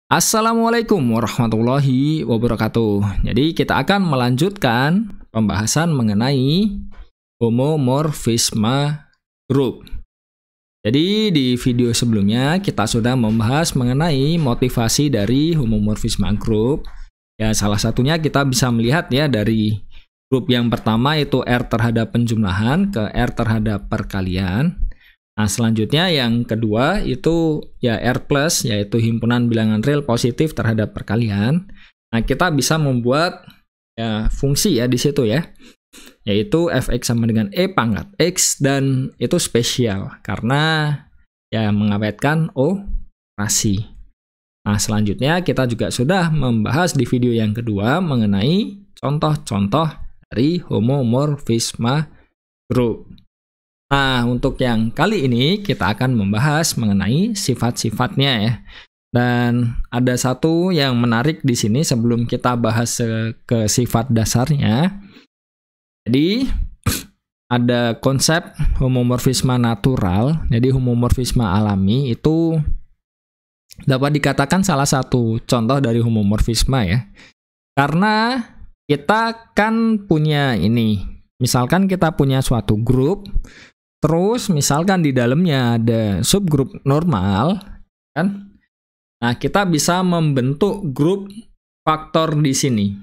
Assalamualaikum warahmatullahi wabarakatuh. Jadi kita akan melanjutkan pembahasan mengenai homomorfisme grup. Jadi di video sebelumnya kita sudah membahas mengenai motivasi dari homomorfisme grup. Ya, salah satunya kita bisa melihat ya dari grup yang pertama itu R terhadap penjumlahan ke R terhadap perkalian. Nah, selanjutnya yang kedua itu ya R+, yaitu himpunan bilangan real positif terhadap perkalian. Nah, kita bisa membuat ya fungsi ya di situ ya, yaitu fx sama dengan E pangkat X, dan itu spesial karena ya mengawetkan operasi. Nah, selanjutnya kita juga sudah membahas di video yang kedua mengenai contoh-contoh dari homomorfisme grup. Nah, untuk yang kali ini kita akan membahas mengenai sifat-sifatnya ya. Dan ada satu yang menarik di sini sebelum kita bahas ke sifat dasarnya. Jadi, ada konsep homomorfisme natural. Jadi, homomorfisme alami itu dapat dikatakan salah satu contoh dari homomorfisme ya. Karena kita kan punya ini. Misalkan kita punya suatu grup, terus misalkan di dalamnya ada subgrup normal, kan? Nah, kita bisa membentuk grup faktor di sini.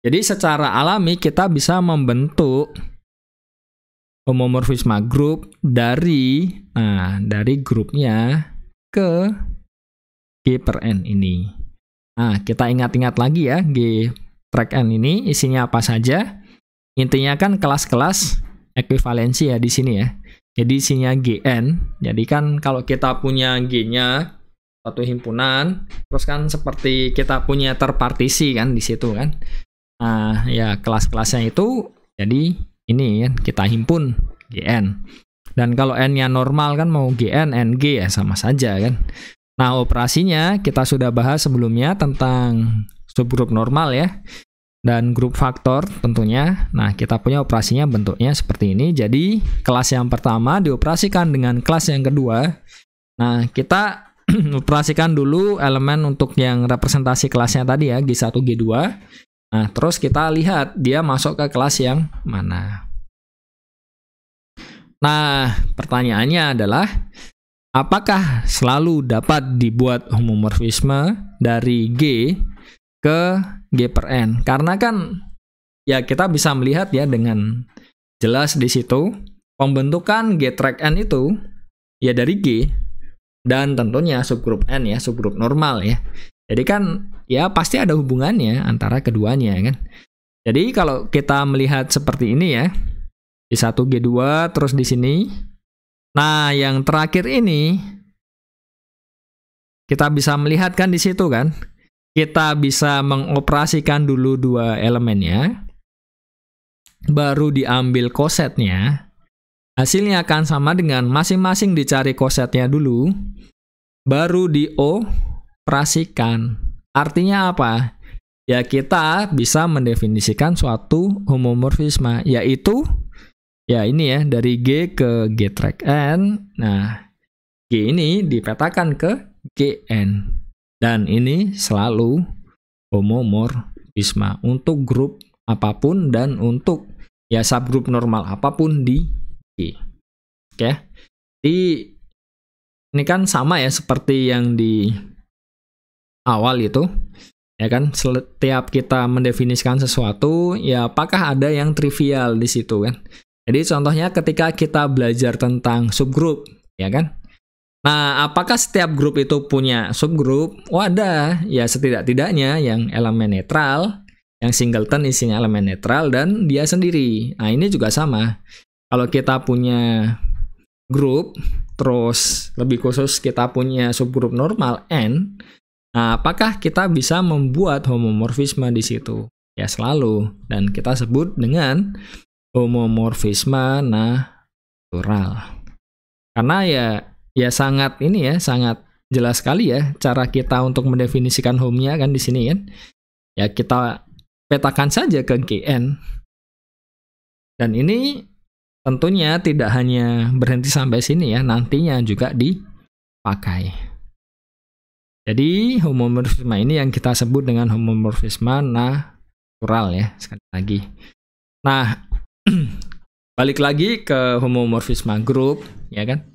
Jadi secara alami kita bisa membentuk homomorfisme grup dari grupnya ke G per N ini. Nah, kita ingat-ingat lagi ya, G track N ini isinya apa saja. Intinya kan kelas-kelas ekuivalensi ya di sini ya. Jadi isinya Gn. Jadi kan kalau kita punya G-nya satu himpunan, terus kan seperti kita punya terpartisi kan di situ kan. Nah, ya kelas-kelasnya itu jadi ini kan kita himpun Gn. Dan kalau N-nya normal kan mau Gn, Ng ya sama saja kan. Nah, operasinya kita sudah bahas sebelumnya tentang subgrup normal ya. Dan grup faktor tentunya. Nah, kita punya operasinya bentuknya seperti ini. Jadi, kelas yang pertama dioperasikan dengan kelas yang kedua. Nah, kita operasikan dulu elemen untuk yang representasi kelasnya tadi ya, G1, G2. Nah, terus kita lihat dia masuk ke kelas yang mana. Nah, pertanyaannya adalah, apakah selalu dapat dibuat homomorfisme dari G ke G per N? Karena kan ya kita bisa melihat ya dengan jelas di situ pembentukan G track N itu ya dari G dan tentunya subgrup N ya, subgrup normal ya. Jadi kan ya pasti ada hubungannya antara keduanya kan. Jadi kalau kita melihat seperti ini ya, G1 G2 terus di sini. Nah, yang terakhir ini kita bisa melihat kan di situ kan. Kita bisa mengoperasikan dulu dua elemennya, baru diambil kosetnya, hasilnya akan sama dengan masing-masing dicari kosetnya dulu, baru dioperasikan. Artinya apa? Ya kita bisa mendefinisikan suatu homomorfisme, yaitu ya ini ya, dari G ke G track N, nah G ini dipetakan ke Gn. Dan ini selalu homomorfisme untuk grup apapun dan untuk ya subgrup normal apapun di G. Oke. Jadi ini kan sama ya seperti yang di awal itu. Ya kan, setiap kita mendefinisikan sesuatu, ya apakah ada yang trivial di situ kan. Jadi contohnya ketika kita belajar tentang subgrup, ya kan? Nah, apakah setiap grup itu punya subgrup? Oh, ada. Ya, setidak-tidaknya yang elemen netral, yang singleton isinya elemen netral, dan dia sendiri. Nah, ini juga sama. Kalau kita punya grup, terus lebih khusus kita punya subgrup normal N, nah, apakah kita bisa membuat homomorfisme di situ? Ya, selalu. Dan kita sebut dengan homomorfisme natural. Karena ya sangat ini ya, sangat jelas sekali ya cara kita untuk mendefinisikan home-nya kan di sini kan. Ya kita petakan saja ke Gn. Dan ini tentunya tidak hanya berhenti sampai sini ya, nantinya juga dipakai. Jadi homomorfisme ini yang kita sebut dengan homomorfisme natural ya, sekali lagi. Nah, balik lagi ke homomorfisme grup, ya kan?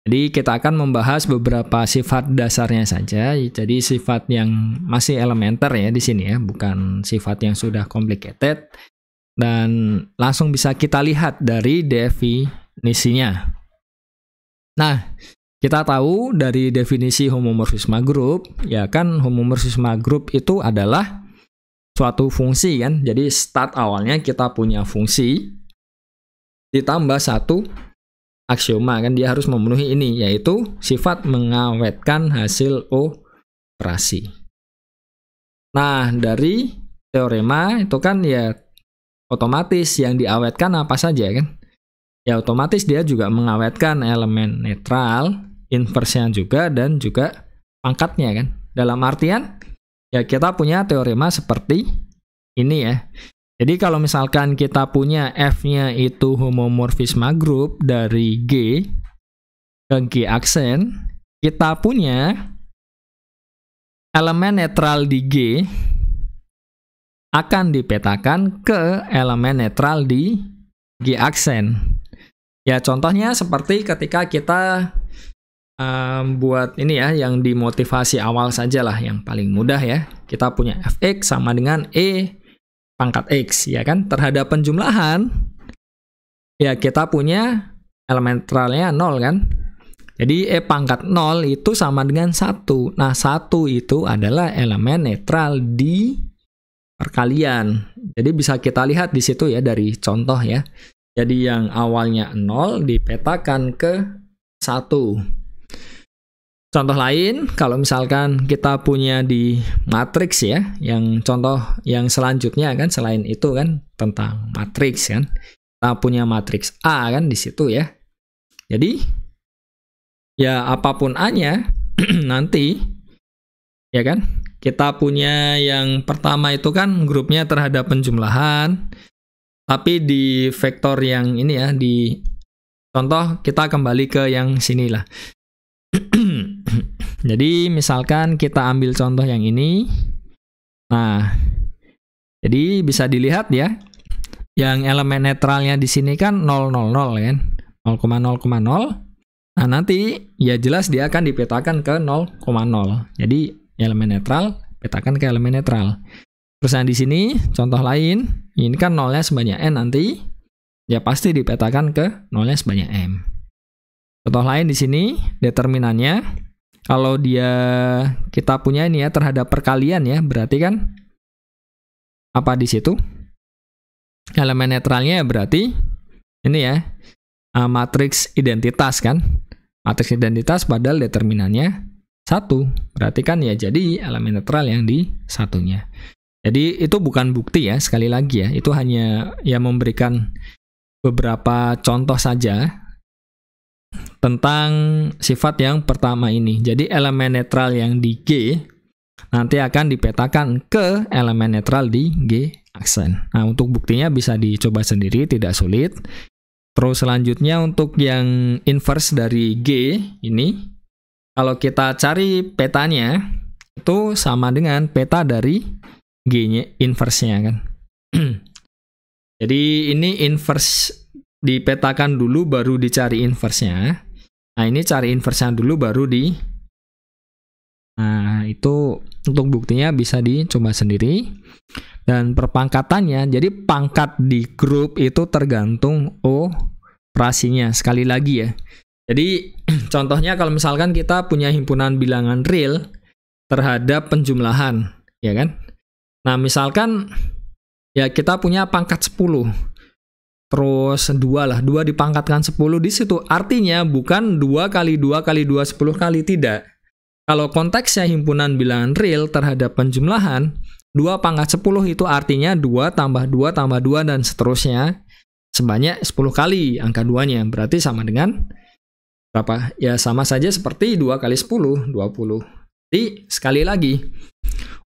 Jadi kita akan membahas beberapa sifat dasarnya saja. Jadi sifat yang masih elementer ya di sini ya, bukan sifat yang sudah complicated. Dan langsung bisa kita lihat dari definisinya. Nah, kita tahu dari definisi homomorfisme grup, ya kan homomorfisme grup itu adalah suatu fungsi kan. Jadi start awalnya kita punya fungsi ditambah satu aksioma kan, dia harus memenuhi ini, yaitu sifat mengawetkan hasil operasi. Nah, dari teorema itu kan ya otomatis yang diawetkan apa saja kan? Ya otomatis dia juga mengawetkan elemen netral, inversnya juga, dan juga pangkatnya kan. Dalam artian ya kita punya teorema seperti ini ya. Jadi kalau misalkan kita punya F-nya itu homomorfisme grup dari G ke G aksen, kita punya elemen netral di G akan dipetakan ke elemen netral di G aksen. Ya contohnya seperti ketika kita buat ini ya, yang dimotivasi awal saja lah, yang paling mudah ya. Kita punya Fx sama dengan E pangkat X, ya kan? Terhadap penjumlahan, ya kita punya elemen netralnya 0 kan? Jadi E pangkat 0 itu sama dengan 1. Nah, 1 itu adalah elemen netral di perkalian. Jadi bisa kita lihat di situ ya dari contoh ya. Jadi yang awalnya 0 dipetakan ke 1. Contoh lain, kalau misalkan kita punya di matriks ya, yang contoh yang selanjutnya kan, selain itu kan tentang matriks kan, kita punya matriks A kan di situ ya. Jadi ya apapun A-nya nanti ya kan, kita punya yang pertama itu kan grupnya terhadap penjumlahan, tapi di vektor yang ini ya, di contoh kita kembali ke yang sinilah. Jadi misalkan kita ambil contoh yang ini. Nah, jadi bisa dilihat ya, yang elemen netralnya di sini kan 000 kan, 0,0,0. Nah, nanti ya jelas dia akan dipetakan ke 0,0. Jadi elemen netral petakan ke elemen netral. Terus yang di sini contoh lain, ini kan 0-nya sebanyak n, nanti ya pasti dipetakan ke 0-nya sebanyak m. Contoh lain di sini determinannya, kalau dia kita punya ini ya terhadap perkalian ya, berarti kan apa di situ? Elemen netralnya ya berarti ini ya, matriks identitas kan. Matriks identitas padahal determinannya 1. Berarti kan ya jadi elemen netral yang di satunya. Jadi itu bukan bukti ya, sekali lagi ya. Itu hanya ya memberikan beberapa contoh saja tentang sifat yang pertama ini. Jadi elemen netral yang di G nanti akan dipetakan ke elemen netral di G aksen. Nah, untuk buktinya bisa dicoba sendiri, tidak sulit. Terus selanjutnya untuk yang inverse dari G ini, kalau kita cari petanya itu sama dengan peta dari G-nya inverse-nya kan. Jadi ini inverse dipetakan dulu baru dicari inverse-nya. Nah, ini cari inverse-nya dulu baru di. Nah, itu untuk buktinya bisa dicoba sendiri. Dan perpangkatannya, jadi pangkat di grup itu tergantung operasinya. Sekali lagi ya. Jadi contohnya kalau misalkan kita punya himpunan bilangan real terhadap penjumlahan, ya kan? Nah, misalkan ya kita punya pangkat 10. Terus 2 lah, 2 dipangkatkan 10 di situ. Artinya bukan 2 kali 2 kali 2 10 kali, tidak. Kalau konteksnya himpunan bilangan real terhadap penjumlahan, 2 pangkat 10 itu artinya 2 tambah 2 tambah 2 dan seterusnya sebanyak 10 kali angka 2-nya. Berarti sama dengan berapa? Ya sama saja seperti 2 kali 10, 20. Jadi sekali lagi,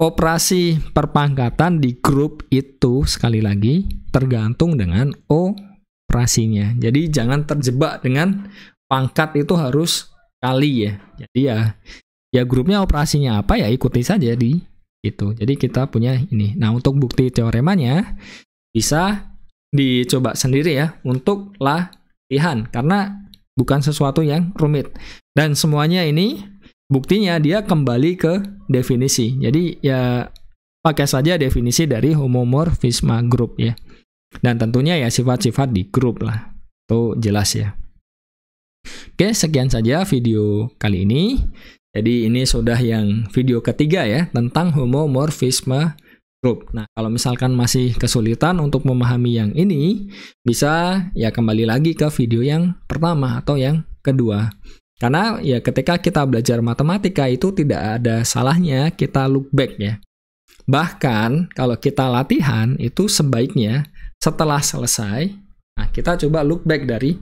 operasi perpangkatan di grup itu sekali lagi tergantung dengan operasinya. Jadi jangan terjebak dengan pangkat itu harus kali ya. Jadi ya grupnya operasinya apa ya ikuti saja di itu. Jadi kita punya ini. Nah, untuk bukti teoremanya bisa dicoba sendiri ya untuk latihan karena bukan sesuatu yang rumit. Dan semuanya ini buktinya dia kembali ke definisi. Jadi ya pakai saja definisi dari homomorfisme grup ya. Dan tentunya ya sifat-sifat di grup lah. Itu jelas ya. Oke, sekian saja video kali ini. Jadi ini sudah yang video ketiga ya tentang homomorfisme grup. Nah, kalau misalkan masih kesulitan untuk memahami yang ini, bisa ya kembali lagi ke video yang pertama atau yang kedua. Karena ya ketika kita belajar matematika itu tidak ada salahnya kita look back ya. Bahkan kalau kita latihan itu sebaiknya setelah selesai, nah kita coba look back dari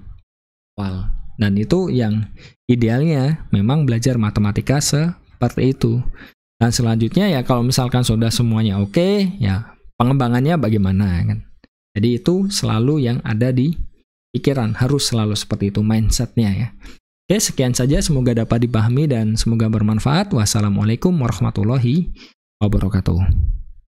awal. Dan itu yang idealnya memang belajar matematika seperti itu. Dan selanjutnya ya kalau misalkan sudah semuanya oke, ya pengembangannya bagaimana kan. Jadi itu selalu yang ada di pikiran, harus selalu seperti itu mindsetnya ya. Oke, sekian saja, semoga dapat dipahami dan semoga bermanfaat. Wassalamualaikum warahmatullahi wabarakatuh.